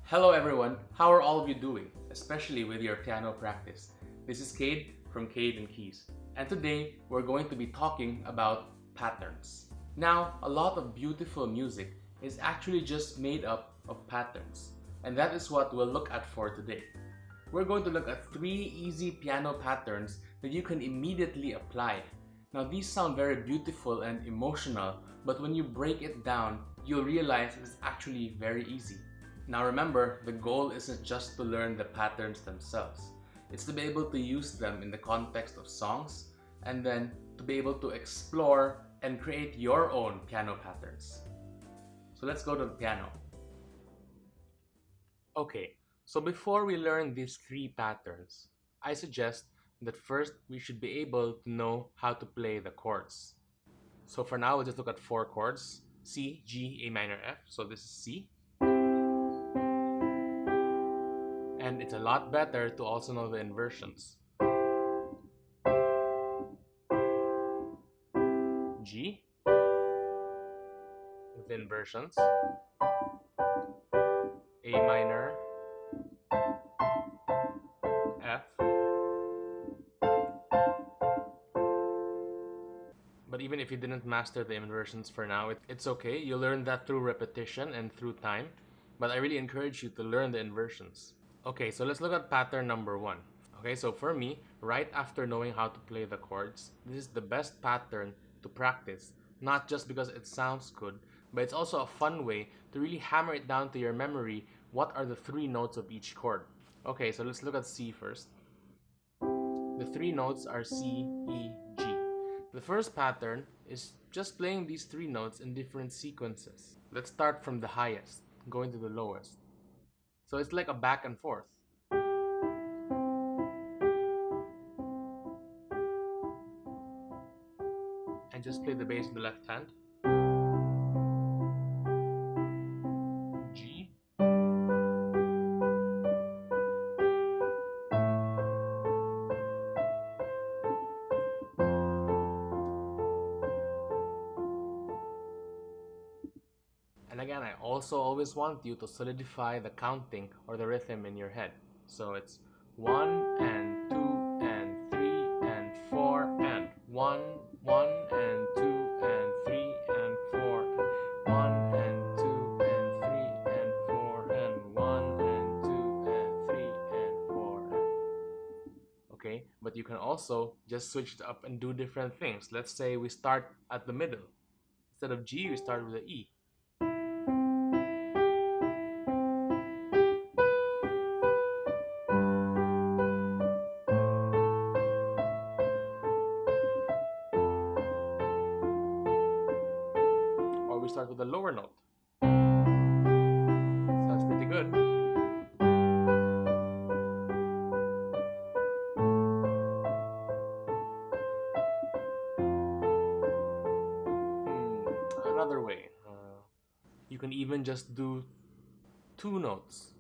Hello everyone, how are all of you doing, especially with your piano practice? This is Cade from Cade and Keys, and today we're going to be talking about patterns. Now, a lot of beautiful music is actually just made up of patterns, and that is what we'll look at for today. We're going to look at 3 easy piano patterns that you can immediately apply. Now, these sound very beautiful and emotional, but when you break it down, you'll realize it's actually very easy. Now remember, the goal isn't just to learn the patterns themselves. It's to be able to use them in the context of songs and then to be able to explore and create your own piano patterns. So let's go to the piano. Okay, so before we learn these 3 patterns, I suggest that first we should be able to know how to play the chords. So for now, we'll just look at 4 chords: C, G, A minor, F. So this is C. And it's a lot better to also know the inversions. G with the inversions. A minor, F. But even if you didn't master the inversions for now, it's okay. You'll learn that through repetition and through time. But I really encourage you to learn the inversions. Okay, so let's look at pattern number 1. Okay, so for me, right after knowing how to play the chords, this is the best pattern to practice. Not just because it sounds good, but it's also a fun way to really hammer it down to your memory. What are the 3 notes of each chord? Okay, so let's look at C first. The 3 notes are C, E, G. The first pattern is just playing these 3 notes in different sequences. Let's start from the highest, going to the lowest. So it's like a back and forth. And just play the bass in the left hand. G. And again, I also always want you to solidify the counting or the rhythm in your head. So it's 1 and 2 and 3 and 4 and 1, 1 and 2 and 3 and 4, 1 and 2 and 3 and 4 and 1 and 2 and 3 and 4. Okay, but you can also just switch it up and do different things. Let's say we start at the middle. Instead of G, we start with the E. We start with a lower note. Sounds pretty good. Another way. You can even just do 2 notes.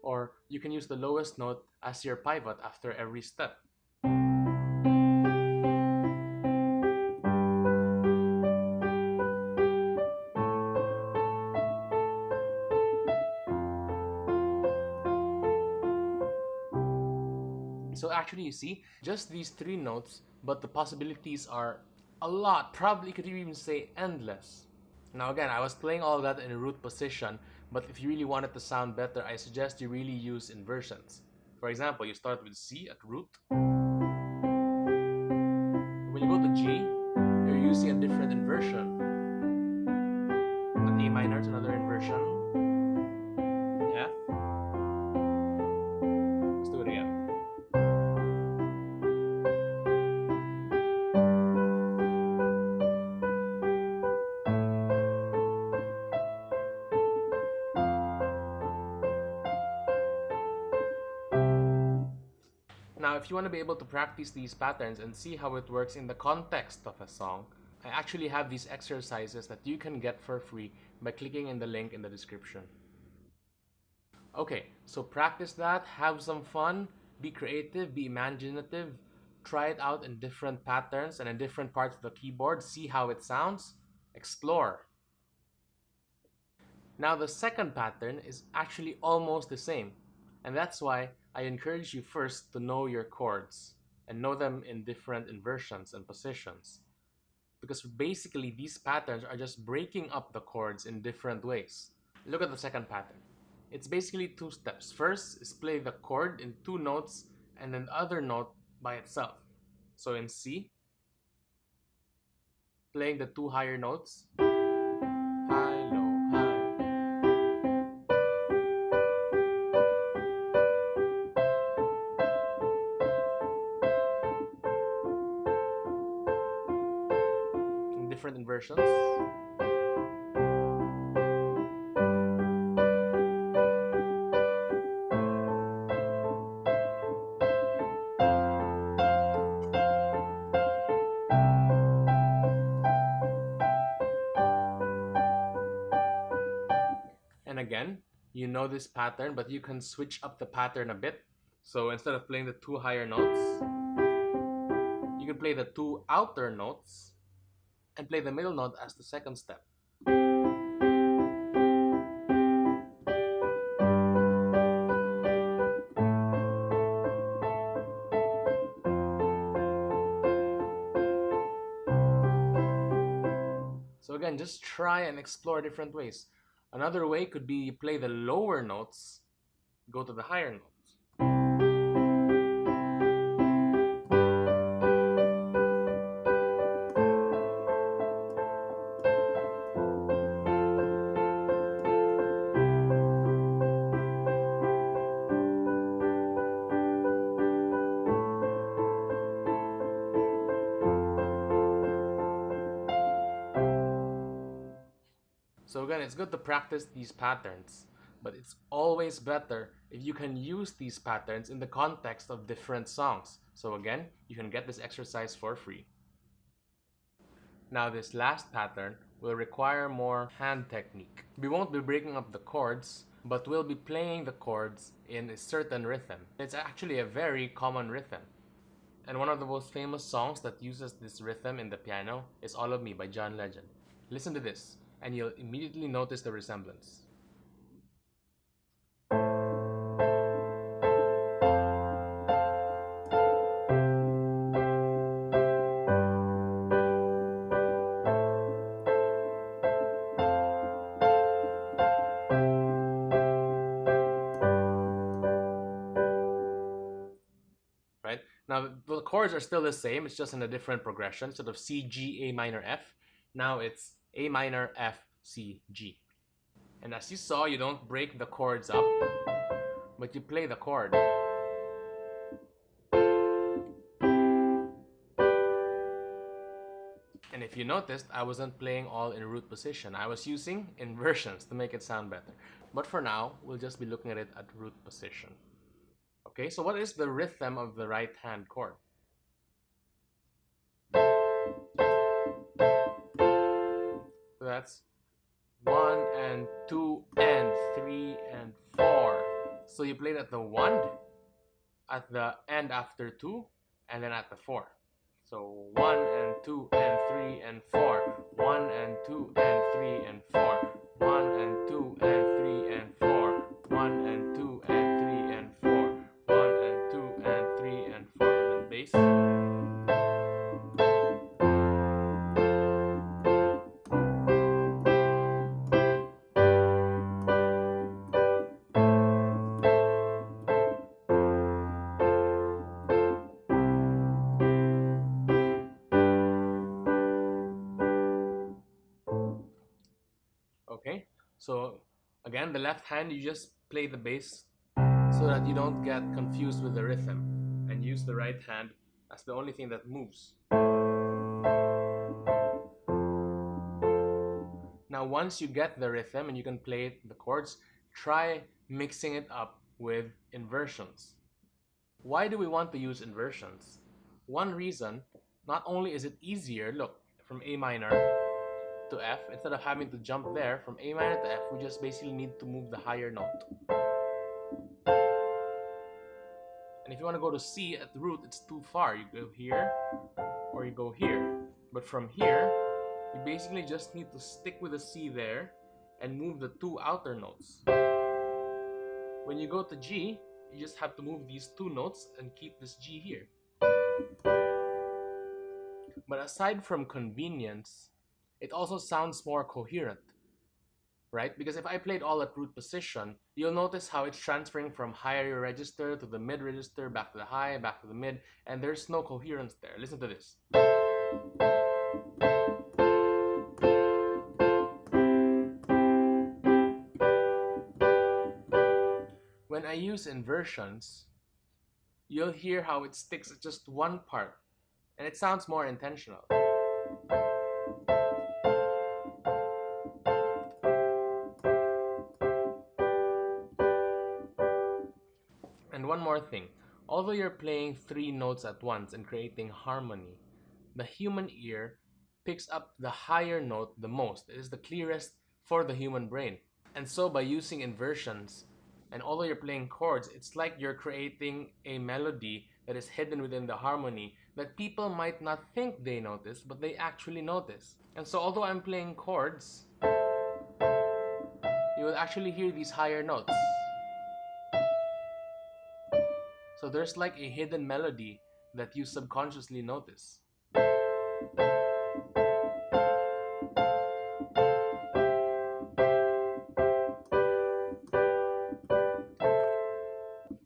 Or you can use the lowest note as your pivot after every step. So actually, you see, just these 3 notes, but the possibilities are a lot. Probably could even say endless. Now again, I was playing all that in a root position, but if you really want it to sound better, I suggest you really use inversions. For example, you start with C at root. When you go to G, you're using a different inversion. At A minor, it's another inversion. F. Let's do it again. Now, if you want to be able to practice these patterns and see how it works in the context of a song, I actually have these exercises that you can get for free by clicking in the link in the description. Okay, so practice that, have some fun, be creative, be imaginative, try it out in different patterns and in different parts of the keyboard, see how it sounds, explore. Now, the second pattern is actually almost the same, and that's why I encourage you first to know your chords and know them in different inversions and positions. Because basically, these patterns are just breaking up the chords in different ways. Look at the second pattern. It's basically two steps. First is play the chord in two notes and then the other note by itself. So in C, playing the two higher notes, high, low, high. In different inversions. And again, you know this pattern, but you can switch up the pattern a bit. So instead of playing the two higher notes, you can play the two outer notes and play the middle note as the second step. So again, just try and explore different ways. Another way could be you play the lower notes, go to the higher notes. So again, it's good to practice these patterns, but it's always better if you can use these patterns in the context of different songs. So again, you can get this exercise for free. Now this last pattern will require more hand technique. We won't be breaking up the chords, but we'll be playing the chords in a certain rhythm. It's actually a very common rhythm. And one of the most famous songs that uses this rhythm in the piano is All of Me by John Legend. Listen to this, and you'll immediately notice the resemblance. Right? Now the chords are still the same, it's just in a different progression. Instead of C, G, A minor, F, now it's A minor, F, C, G. And as you saw, you don't break the chords up, but you play the chord. And if you noticed, I wasn't playing all in root position. I was using inversions to make it sound better. But for now, we'll just be looking at it at root position. Okay, so what is the rhythm of the right hand chord? So that's 1 and 2 and 3 and 4. So you played at the 1, at the end after 2, and then at the 4. So 1 and 2 and 3 and 4. 1 and 2 and 3 and 4. 1 and 2 and 3 and 4. 1 and 2 and 3 and 4. 1 and 2 and 3 and 4. And then bass. Okay, so again, the left hand, you just play the bass so that you don't get confused with the rhythm, and use the right hand as the only thing that moves. Now, once you get the rhythm and you can play the chords, try mixing it up with inversions. Why do we want to use inversions? One reason, not only is it easier, look, from A minor to F, instead of having to jump there from A minor to F, we just basically need to move the higher note. And if you want to go to C at the root, it's too far. You go here or you go here. But from here, you basically just need to stick with the C there and move the two outer notes. When you go to G, you just have to move these two notes and keep this G here. But aside from convenience, it also sounds more coherent, right? Because if I played all at root position, you'll notice how it's transferring from higher register to the mid register, back to the high, back to the mid, and there's no coherence there. Listen to this. When I use inversions, you'll hear how it sticks at just one part, and it sounds more intentional. And one more thing, although you're playing three notes at once and creating harmony, the human ear picks up the higher note the most. It is the clearest for the human brain. And so by using inversions, and although you're playing chords, it's like you're creating a melody that is hidden within the harmony that people might not think they notice, but they actually notice. And so although I'm playing chords, you will actually hear these higher notes. So there's like a hidden melody that you subconsciously notice.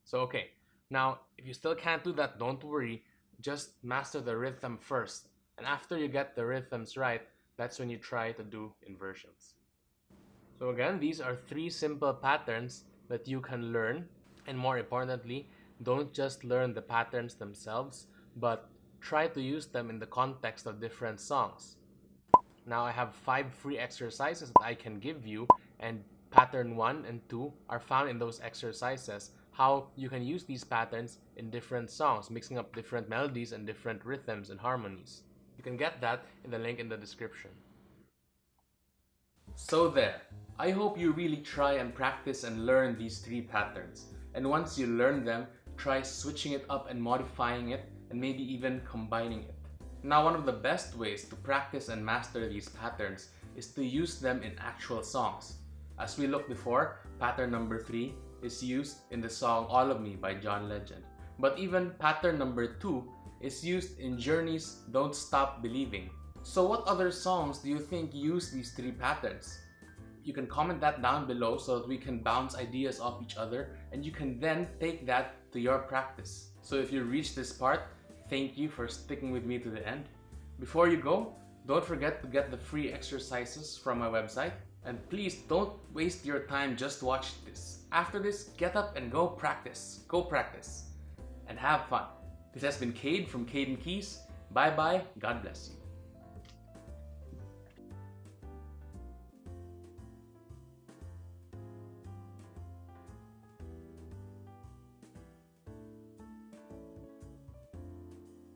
So okay, now if you still can't do that, don't worry. Just master the rhythm first. And after you get the rhythms right, that's when you try to do inversions. So again, these are three simple patterns that you can learn. And more importantly, don't just learn the patterns themselves, but try to use them in the context of different songs. Now I have 5 free exercises that I can give you, and pattern 1 and 2 are found in those exercises. How you can use these patterns in different songs, mixing up different melodies and different rhythms and harmonies. You can get that in the link in the description. So there, I hope you really try and practice and learn these 3 patterns. And once you learn them, try switching it up and modifying it, and maybe even combining it. Now, one of the best ways to practice and master these patterns is to use them in actual songs. As we looked before, pattern number 3 is used in the song All of Me by John Legend. But even pattern number 2 is used in Journey's Don't Stop Believing. So what other songs do you think use these 3 patterns? You can comment that down below so that we can bounce ideas off each other, and you can then take that to your practice. So if you reached this part, thank you for sticking with me to the end. Before you go, don't forget to get the free exercises from my website. And please don't waste your time just watching this. After this, get up and go practice. Go practice. And have fun. This has been Cade from Cade and Keys. Bye bye. God bless you.